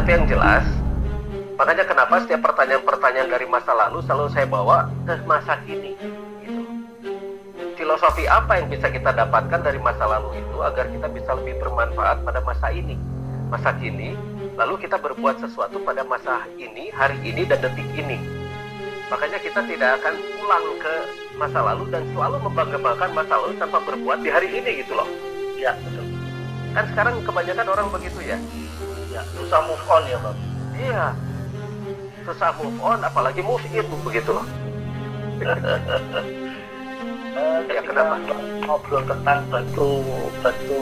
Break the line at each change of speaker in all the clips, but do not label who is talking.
Tapi yang jelas, makanya kenapa setiap pertanyaan-pertanyaan dari masa lalu selalu saya bawa ke masa kini. Gitu. Filosofi apa yang bisa kita dapatkan dari masa lalu itu agar kita bisa lebih bermanfaat pada masa ini, masa kini, lalu kita berbuat sesuatu pada masa ini, hari ini, dan detik ini. Makanya kita tidak akan pulang ke masa lalu dan selalu membangga-banggakan masa lalu tanpa berbuat di hari ini gitu loh.
Ya, betul.
Kan sekarang kebanyakan orang begitu ya.
Ya, susah move on ya, Bang.
Iya. Susah move on, apalagi move in begitu loh. Ya kenapa?
Ngobrol tentang batu apa itu?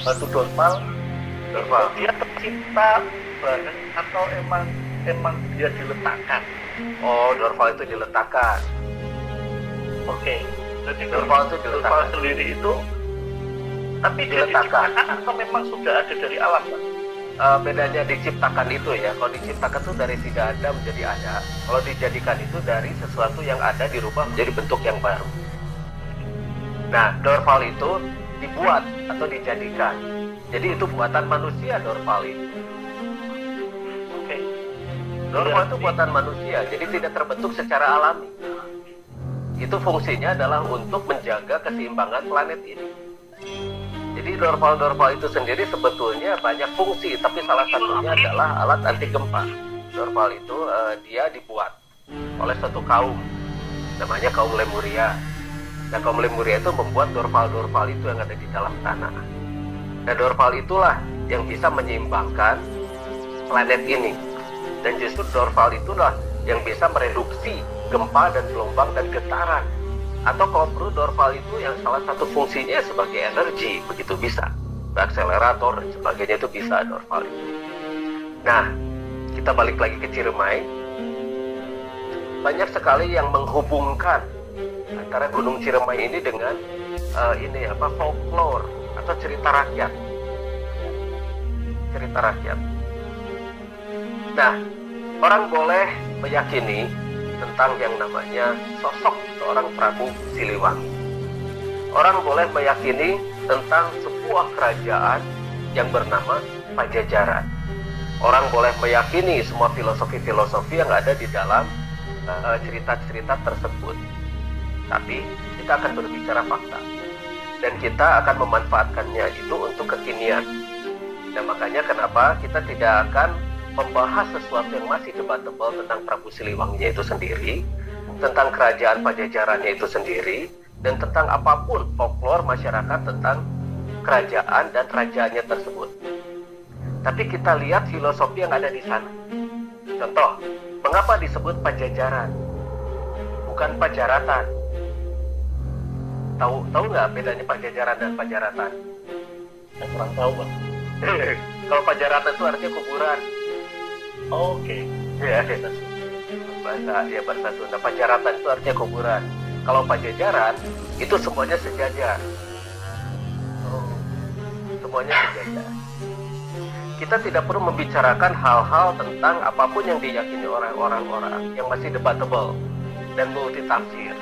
Batu dormal. Dia tercipta bareng atau emang dia diletakkan?
Oh, dormal itu diletakkan.
Oke. Jadi
Dormal itu
dormal
diletakkan.
sendiri itu, tapi dia
Diletakkan.
diciptakan atau memang sudah ada dari alam, Bang?
Bedanya diciptakan itu ya, kalau diciptakan itu dari tidak ada menjadi ada. Kalau dijadikan itu dari sesuatu yang ada dirubah menjadi bentuk yang baru. Nah, dormal itu dibuat atau dijadikan. Jadi itu buatan manusia dormal itu.
Oke.
Dormal itu buatan manusia, jadi tidak terbentuk secara alami. Itu fungsinya adalah untuk menjaga keseimbangan planet ini. Jadi dormal itu sendiri sebetulnya banyak fungsi, tapi salah satunya adalah alat anti gempa. Dormal itu dia dibuat oleh suatu kaum, namanya kaum Lemuria. Nah, kaum Lemuria itu membuat dormal itu yang ada di dalam tanah. Nah, dormal itulah yang bisa menyeimbangkan planet ini. Dan justru dormal itulah yang bisa mereduksi gempa dan gelombang dan getaran. Atau kalau perlu dormal itu yang salah satu fungsinya sebagai energi, begitu bisa. Akselerator dan sebagainya itu bisa dormal itu. Nah, kita balik lagi ke Ciremai. Banyak sekali yang menghubungkan antara Gunung Ciremai ini dengan folklore atau cerita rakyat. Cerita rakyat. Nah, orang boleh meyakini tentang yang namanya sosok seorang Prabu Siliwangi. Orang boleh meyakini tentang sebuah kerajaan yang bernama Pajajaran. Orang boleh meyakini semua filosofi-filosofi yang ada di dalam cerita-cerita tersebut. Tapi kita akan berbicara fakta. Dan kita akan memanfaatkannya itu untuk kekinian. Dan makanya kenapa kita tidak akan membahas sesuatu yang masih debatable tentang Prabu Siliwanginya itu sendiri, tentang kerajaan Pajajarannya itu sendiri, dan tentang apapun folklore masyarakat tentang kerajaan dan rajaannya tersebut. Tapi kita lihat filosofi yang ada di sana. Contoh, mengapa disebut Pajajaran, bukan Pajaratan? Tahu nggak bedanya Pajajaran dan Pajaratan?
Saya kurang tahu, Bang.
Kalau Pajaratan itu artinya kuburan.
Oke.
Ya, bahasa Sunda. Pajaratan itu artinya kuburan. Kalau Pajajaran itu semuanya sejajar. Semuanya sejajar. Kita tidak perlu membicarakan hal-hal tentang apapun yang diyakini orang-orang yang masih debatable dan multitafsir.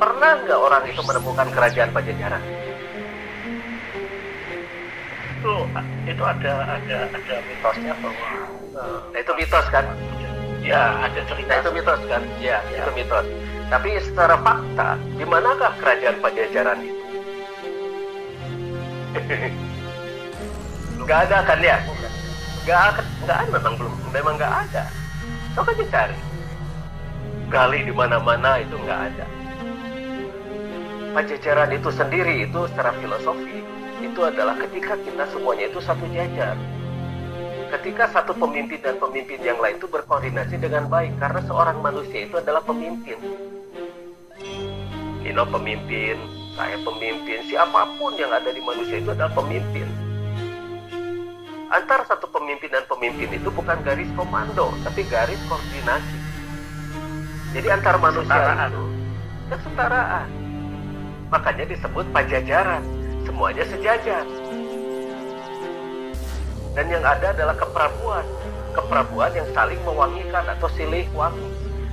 Pernah nggak orang itu menemukan kerajaan Pajajaran?
Itu ada mitosnya bahwa
Itu mitos kan?
ya ada cerita
Itu mitos kan? Ya, itu mitos. Tapi secara fakta, di manakah kerajaan Pajajaran itu? Nggak ada kan ya? Nggak ada, memang nggak ada. Coba dicari. Gali di mana-mana itu nggak ada. Pajajaran itu sendiri itu secara filosofi itu adalah ketika kita semuanya itu satu jajar. Ketika satu pemimpin dan pemimpin yang lain itu berkoordinasi dengan baik, karena seorang manusia itu adalah pemimpin. Kino pemimpin, saya pemimpin, siapapun yang ada di manusia itu adalah pemimpin. Antara satu pemimpin dan pemimpin itu bukan garis komando, tapi garis koordinasi. Jadi antar manusia itu kesetaraan. Makanya disebut Pajajaran, semuanya sejajar. Dan yang ada adalah keprabuan yang saling mewangikan atau silih wangi.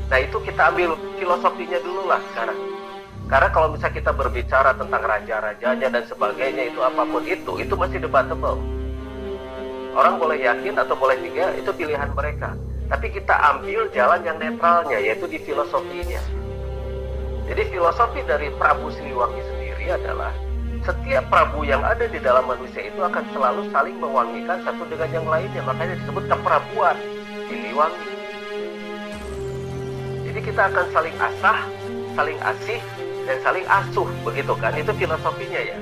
Nah, itu kita ambil filosofinya dulu lah sekarang. Karena kalau misalnya kita berbicara tentang raja-rajanya dan sebagainya, itu apapun itu masih debatable. Orang boleh yakin atau boleh tidak, itu pilihan mereka. Tapi kita ambil jalan yang netralnya, yaitu di filosofinya. Jadi filosofi dari Prabu Siliwangi sendiri adalah setiap prabu yang ada di dalam manusia itu akan selalu saling mewangikan satu dengan yang lainnya. Makanya disebut keprabuan Siliwangi. Jadi kita akan saling asah, saling asih, dan saling asuh, begitu kan? Itu filosofinya ya.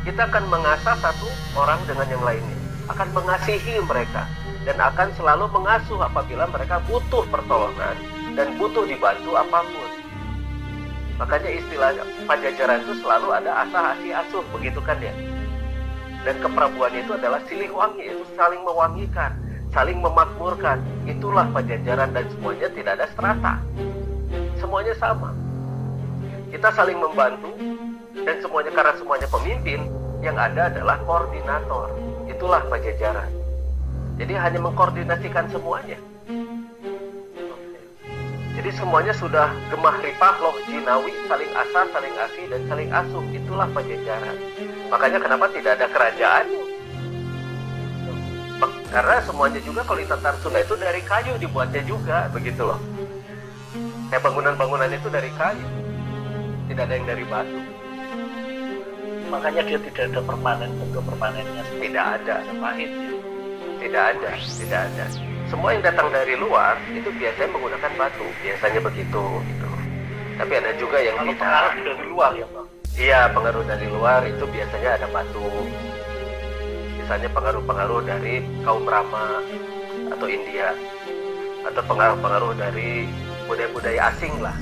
Kita akan mengasah satu orang dengan yang lainnya, akan mengasihi mereka, dan akan selalu mengasuh apabila mereka butuh pertolongan dan butuh dibantu apapun. Makanya istilah Pajajaran itu selalu ada asah, asih, asuh, begitu kan ya? Dan keprabuan itu adalah silih wangi, itu saling mewangikan, saling memakmurkan. Itulah Pajajaran, dan semuanya tidak ada strata. Semuanya sama. Kita saling membantu, dan semuanya, karena semuanya pemimpin, yang ada adalah koordinator. Itulah Pajajaran. Jadi hanya mengkoordinasikan semuanya. Jadi semuanya sudah gemah ripah loh jinawi, saling asah, saling asih, dan saling asuh. Itulah Pajajaran. Makanya kenapa tidak ada kerajaan? Karena semuanya juga kalau di tataran Sunda itu dari kayu dibuatnya juga, begitu loh. Kayak bangunan-bangunan itu dari kayu, tidak ada yang dari batu.
Makanya dia tidak ada bentuk permanennya.
Tidak ada.
Pahit ya.
Tidak ada. Semua yang datang dari luar itu biasanya menggunakan batu, biasanya begitu gitu. Tapi ada juga yang
Kalau
tidak.
pengaruh dari luar ya Bang.
Iya, pengaruh dari luar itu biasanya ada batu. Misalnya pengaruh-pengaruh dari kaum Rama atau India, atau pengaruh-pengaruh dari budaya-budaya asing lah.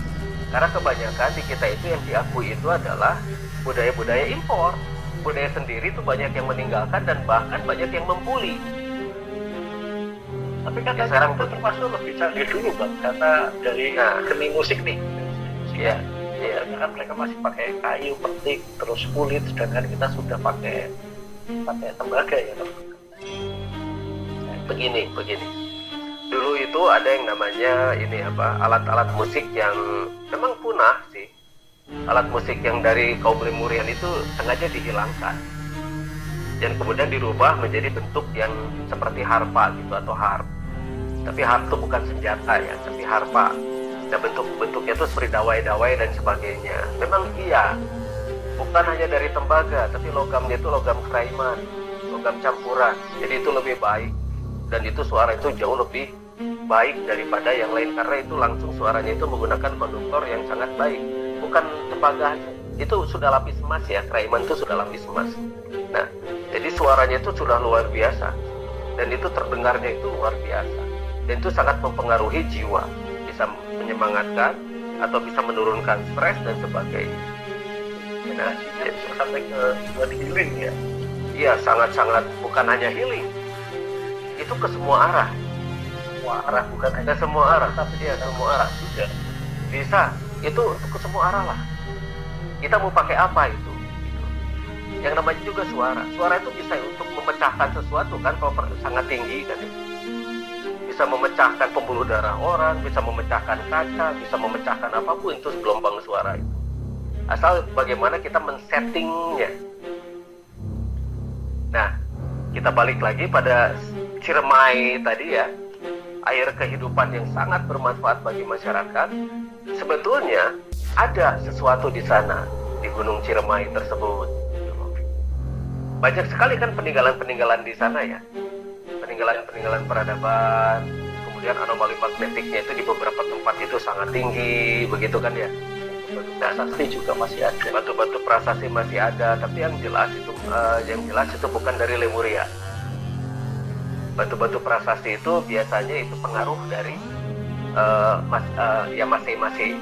Karena kebanyakan di kita itu yang diakui itu adalah budaya-budaya impor. Budaya sendiri itu banyak yang meninggalkan dan bahkan banyak yang membuli.
Tapi kan
Ya, sekarang
itu termasuk lebih canggih dulu Bang, karena dari seni musik nih.
Iya.
Kan mereka masih pakai kayu, petik, terus kulit, sedangkan kita sudah pakai tembaga ya Bang.
Begini. Dulu itu ada yang namanya alat-alat musik yang memang punah sih. Alat musik yang dari kaum Lemurian itu sengaja dihilangkan dan kemudian dirubah menjadi bentuk yang seperti harpa gitu atau harp. Tapi harp itu bukan senjata ya, tapi harpa. Dan bentuknya itu seperti dawai-dawai dan sebagainya. Memang iya, bukan hanya dari tembaga, tapi logamnya itu logam keraiman, logam campuran. Jadi itu lebih baik, dan itu suara itu jauh lebih baik daripada yang lain, karena itu langsung suaranya itu menggunakan konduktor yang sangat baik. Bukan tembaga, itu sudah lapis emas ya, keraiman itu sudah lapis emas. Nah, jadi suaranya itu sudah luar biasa, dan itu terdengarnya itu luar biasa, dan itu sangat mempengaruhi jiwa, bisa menyemangatkan atau bisa menurunkan stres dan sebagainya. Nah,
Sampai ke buat healing ya.
iya, sangat-sangat, bukan hanya healing, itu ke semua arah.
Semua arah, bukan hanya
Ke semua arah, tapi dia semua arah
juga.
bisa. Itu ke semua arah lah. Kita mau pakai apa itu? Yang namanya juga suara. Suara itu bisa untuk memecahkan sesuatu kan, kalau sangat tinggi kan. Bisa memecahkan pembuluh darah orang, bisa memecahkan kaca, bisa memecahkan apapun itu gelombang suara itu. Asal bagaimana kita men-settingnya. Nah, kita balik lagi pada Ciremai tadi ya. Air kehidupan yang sangat bermanfaat bagi masyarakat. Sebetulnya ada sesuatu di sana, di Gunung Ciremai tersebut. Banyak sekali kan peninggalan-peninggalan di sana ya. Peninggalan-peninggalan peradaban. Kemudian anomali magnetiknya itu di beberapa tempat itu sangat tinggi, begitu kan ya.
Prasasti juga masih ada.
Batu-batu prasasti masih ada, tapi yang jelas itu bukan dari Lemuria. Batu-batu prasasti itu biasanya itu pengaruh dari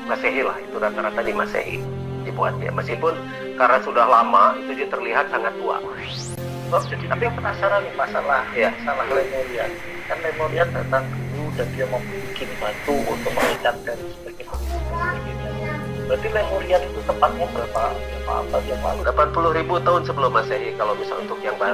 Masehi lah, itu rata-rata di Masehi dibuatnya. Meskipun karena sudah lama itu dia terlihat sangat tua.
Jadi tapi yang penasaran nih masalah Lemurian. Kan Lemurian datang dulu dan dia membuat batu untuk mengikat dan sebagainya. Berarti Lemurian itu tepatnya berapa abad yang lalu?
80.000 tahun sebelum Masehi kalau misal untuk yang baru